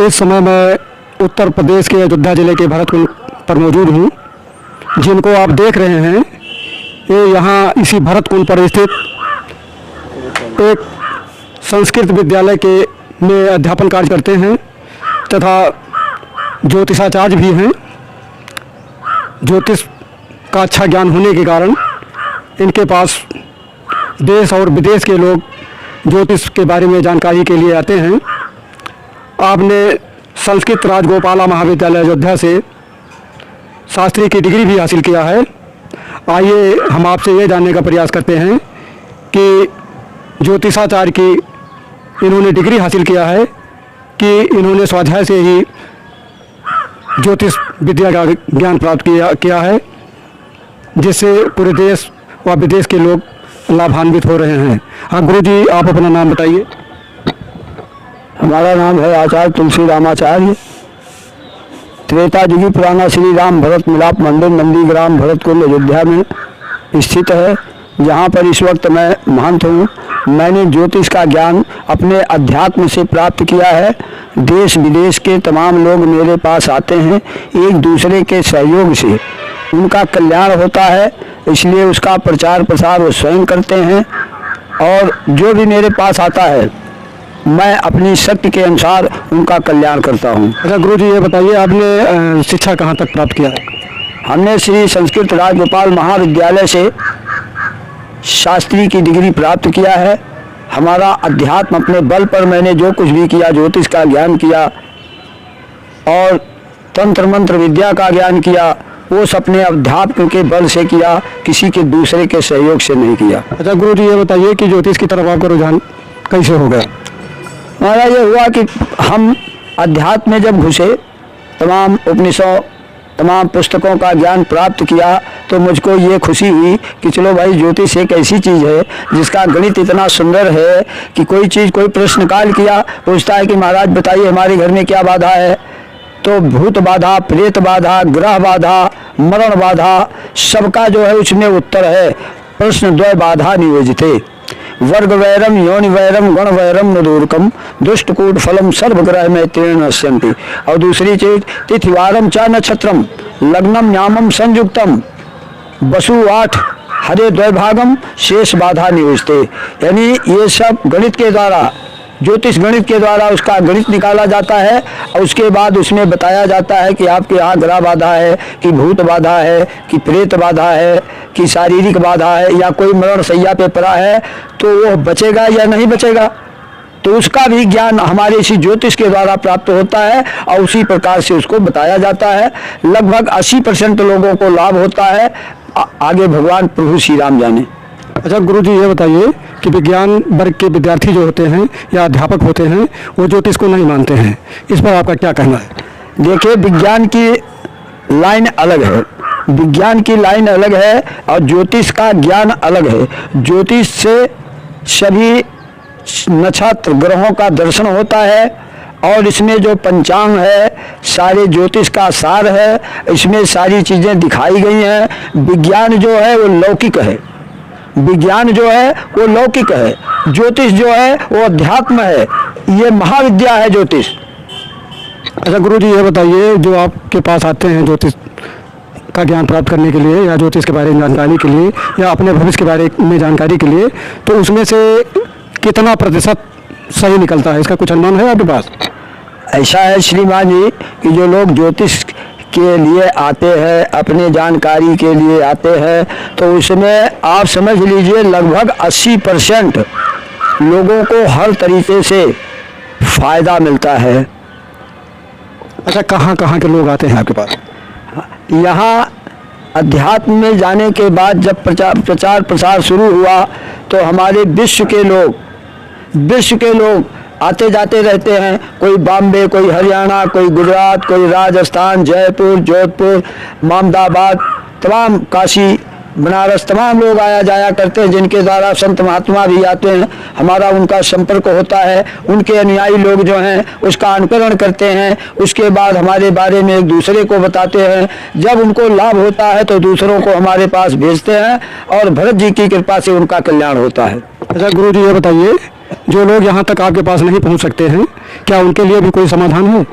इस समय मैं उत्तर प्रदेश के अयोध्या जिले के भरतकुंड पर मौजूद हूँ। जिनको आप देख रहे हैं ये यहाँ इसी भरतकुंड पर स्थित एक संस्कृत विद्यालय के में अध्यापन कार्य करते हैं तथा ज्योतिषाचार्य भी हैं। ज्योतिष का अच्छा ज्ञान होने के कारण इनके पास देश और विदेश के लोग ज्योतिष के बारे में जानकारी के लिए आते हैं। आपने संस्कृत राजगोपाला महाविद्यालय अयोध्या से शास्त्री की डिग्री भी हासिल किया है। आइए हम आपसे ये जानने का प्रयास करते हैं कि ज्योतिषाचार्य की इन्होंने डिग्री हासिल किया है कि इन्होंने स्वाध्याय से ही ज्योतिष विद्या का ज्ञान प्राप्त किया है, जिससे पूरे देश व विदेश के लोग लाभान्वित हो रहे हैं। हाँ गुरु जी, आप अपना नाम बताइए। हमारा नाम है आचार्य तुलसी रामाचार्य। त्रेता युगी पुराना श्री राम भरत मिलाप मंदिर नंदीग्राम भरतकुंड अयोध्या में स्थित है, जहाँ पर इस वक्त मैं महंत हूँ। मैंने ज्योतिष का ज्ञान अपने अध्यात्म से प्राप्त किया है। देश विदेश के तमाम लोग मेरे पास आते हैं, एक दूसरे के सहयोग से उनका कल्याण होता है, इसलिए उसका प्रचार प्रसार वो स्वयं करते हैं। और जो भी मेरे पास आता है मैं अपनी शक्ति के अनुसार उनका कल्याण करता हूँ। अच्छा गुरु जी, ये बताइए आपने शिक्षा कहाँ तक प्राप्त किया है? हमने श्री संस्कृत राजगोपाल महाविद्यालय से शास्त्री की डिग्री प्राप्त किया है। हमारा अध्यात्म अपने बल पर मैंने जो कुछ भी किया, ज्योतिष का ज्ञान किया और तंत्र मंत्र विद्या का ज्ञान किया, वो अपने अध्यात्म के बल से किया, किसी के दूसरे के सहयोग से नहीं किया। अच्छा गुरु जी, ये बताइए कि ज्योतिष की तरफ आपका रुझान कैसे हो गया? हमारा ये हुआ कि हम अध्यात्म में जब घुसे, तमाम उपनिषदों तमाम पुस्तकों का ज्ञान प्राप्त किया, तो मुझको ये खुशी हुई कि चलो भाई, ज्योतिष एक ऐसी चीज़ है जिसका गणित इतना सुंदर है कि कोई चीज़, कोई प्रश्न काल किया, पूछता है कि महाराज बताइए हमारे घर में क्या बाधा है, तो भूत बाधा, प्रेत बाधा, ग्रह बाधा, मरण बाधा, सबका जो है उसमें उत्तर है। प्रश्न द्वय बाधा नियोजिते वर्ग वैरम योनि वैरम गण वैरम नदूरकम दुष्टकूट फलम सर्वग्रह में तीर्ण नश्यन्ति। और दूसरी चीज तिथिवारम च नक्षत्रम लग्नम न्यामम संयुक्तम वसु 8 हरे द्वैभागम शेष बाधा नियोजते। यानी ये सब गणित के द्वारा, ज्योतिष गणित के द्वारा उसका गणित निकाला जाता है और उसके बाद उसमें बताया जाता है कि आपके यहाँ ग्रह बाधा है, कि भूत बाधा है, कि प्रेत बाधा है, कि शारीरिक बाधा है, या कोई मरण सैया पे पड़ा है तो वो बचेगा या नहीं बचेगा। तो उसका भी ज्ञान हमारे इसी ज्योतिष के द्वारा प्राप्त होता है और उसी प्रकार से उसको बताया जाता है। लगभग 80% लोगों को लाभ होता है। आगे भगवान प्रभु श्री राम जाने। अच्छा गुरु जी, ये बताइए कि विज्ञान वर्ग के विद्यार्थी जो होते हैं या अध्यापक होते हैं वो ज्योतिष को नहीं मानते हैं, इस पर आपका क्या कहना है? देखिए, विज्ञान की लाइन अलग है, विज्ञान की लाइन अलग है और ज्योतिष का ज्ञान अलग है। ज्योतिष से सभी नक्षत्र ग्रहों का दर्शन होता है और इसमें जो पंचांग है सारे ज्योतिष का सार है, इसमें सारी चीज़ें दिखाई गई हैं। विज्ञान जो है वो लौकिक है, विज्ञान जो है वो लौकिक है, ज्योतिष जो है वो अध्यात्म है, ये महाविद्या है ज्योतिष। अच्छा गुरु जी, ये बताइए जो आपके पास आते हैं ज्योतिष का ज्ञान प्राप्त करने के लिए या ज्योतिष के बारे में जानकारी के लिए या अपने भविष्य के बारे में जानकारी के लिए, तो उसमें से कितना प्रतिशत सही निकलता है, इसका कुछ अनुमान है आपके पास? ऐसा है श्रीमान जी कि जो लोग ज्योतिष के लिए आते हैं, अपने जानकारी के लिए आते हैं, तो उसमें आप समझ लीजिए लगभग 80% लोगों को हर तरीके से फायदा मिलता है। अच्छा, कहाँ कहाँ के लोग आते हैं आपके पास? यहाँ अध्यात्म में जाने के बाद जब प्रचार प्रसार शुरू हुआ तो हमारे विश्व के लोग आते जाते रहते हैं। कोई बॉम्बे, कोई हरियाणा, कोई गुजरात, कोई राजस्थान, जयपुर, जोधपुर, अहमदाबाद, तमाम काशी, बनारस, तमाम लोग आया जाया करते हैं, जिनके द्वारा संत महात्मा भी आते हैं। हमारा उनका संपर्क होता है, उनके अनुयायी लोग जो हैं उसका अनुकरण करते हैं, उसके बाद हमारे बारे में एक दूसरे को बताते हैं। जब उनको लाभ होता है तो दूसरों को हमारे पास भेजते हैं और भरत जी की कृपा से उनका कल्याण होता है। अच्छा गुरु जी, ये बताइए जो लोग यहाँ तक आपके पास नहीं पहुँच सकते हैं, क्या उनके लिए भी कोई समाधान है?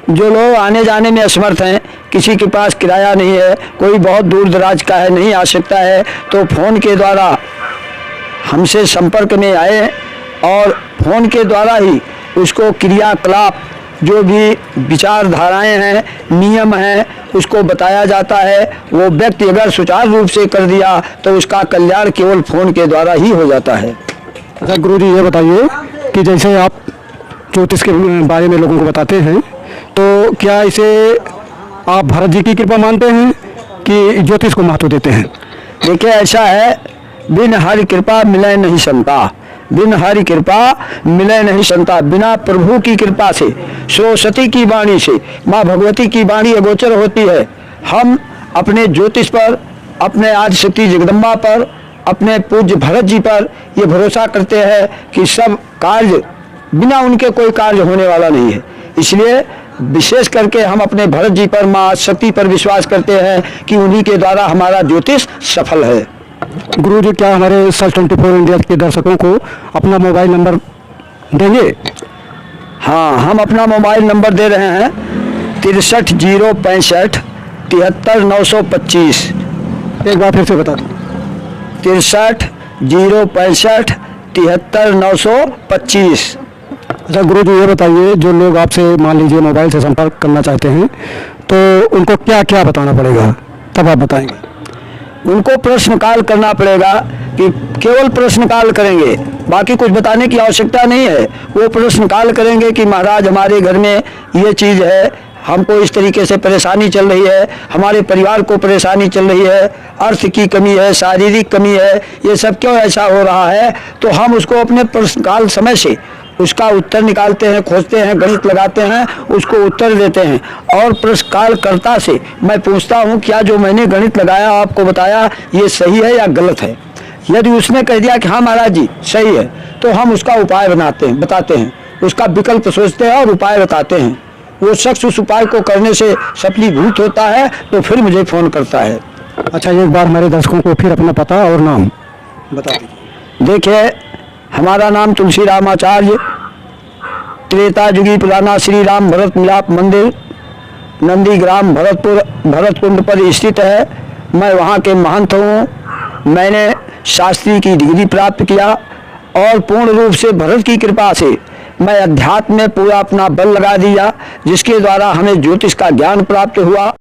जो लोग आने जाने में असमर्थ हैं, किसी के पास किराया नहीं है, कोई बहुत दूर दराज का है, नहीं आ सकता है, तो फ़ोन के द्वारा हमसे संपर्क में आए और फ़ोन के द्वारा ही उसको क्रियाकलाप जो भी विचारधाराएं हैं, नियम हैं, उसको बताया जाता है। वो व्यक्ति अगर सुचारू रूप से कर दिया तो उसका कल्याण केवल फ़ोन के द्वारा ही हो जाता है। अच्छा गुरु जी, ये बताइए कि जैसे आप ज्योतिष के बारे में लोगों को बताते हैं, तो क्या इसे आप भरत जी की कृपा मानते हैं कि ज्योतिष को महत्व देते हैं? देखिए, ऐसा है, बिन हरि कृपा मिले नहीं संता, बिन हरि कृपा मिले नहीं संता। बिना प्रभु की कृपा से, सरस्वती की वाणी से, माँ भगवती की वाणी अगोचर होती है। हम अपने ज्योतिष पर, अपने आदिशक्ति जगदम्बा पर, अपने पूज्य भरत जी पर ये भरोसा करते हैं कि सब कार्य, बिना उनके कोई कार्य होने वाला नहीं है। इसलिए विशेष करके हम अपने भरत जी पर, माँ शक्ति पर विश्वास करते हैं कि उन्हीं के द्वारा हमारा ज्योतिष सफल है। गुरु जी, क्या हमारे सर्च 24 इंडिया के दर्शकों को अपना मोबाइल नंबर देंगे? हाँ, हम अपना मोबाइल नंबर दे रहे हैं 63 065 73 925। एक बार फिर से बता दें। 63 065 73 925। अच्छा गुरु जी, ये बताइए, जो लोग आपसे मान लीजिए मोबाइल से संपर्क करना चाहते हैं, तो उनको क्या क्या बताना पड़ेगा, तब आप बताएंगे? उनको प्रश्न काल करना पड़ेगा, कि केवल प्रश्न काल करेंगे, बाकी कुछ बताने की आवश्यकता नहीं है। वो प्रश्न काल करेंगे कि महाराज हमारे घर में ये चीज़ है, हमको इस तरीके से परेशानी चल रही है, हमारे परिवार को परेशानी चल रही है, अर्थ की कमी है, शारीरिक कमी है, ये सब क्यों ऐसा हो रहा है। तो हम उसको अपने प्रश्नकाल समय से उसका उत्तर निकालते हैं, खोजते हैं, गणित लगाते हैं, उसको उत्तर देते हैं। और प्रश्नकालकर्ता से मैं पूछता हूँ, क्या जो मैंने गणित लगाया, आपको बताया, ये सही है या गलत है। यदि उसने कह दिया कि हाँ महाराज जी सही है, तो हम उसका उपाय बताते हैं, उसका विकल्प सोचते हैं और उपाय बताते हैं। वो शख्स उस उपाय को करने से सफलीभूत होता है तो फिर मुझे फ़ोन करता है। अच्छा, एक बार हमारे दर्शकों को फिर अपना पता और नाम बता दीजिए। देखिए, हमारा नाम तुलसी रामाचार्य, त्रेता युगी पुराना श्री राम भरत मिलाप मंदिर, नंदीग्राम भरतपुर, भरतकुंड पर स्थित है। मैं वहाँ के महंत हूँ। मैंने शास्त्री की डिग्री प्राप्त किया और पूर्ण रूप से भरत की कृपा से मैं अध्यात्म में पूरा अपना बल लगा दिया, जिसके द्वारा हमें ज्योतिष का ज्ञान प्राप्त हुआ।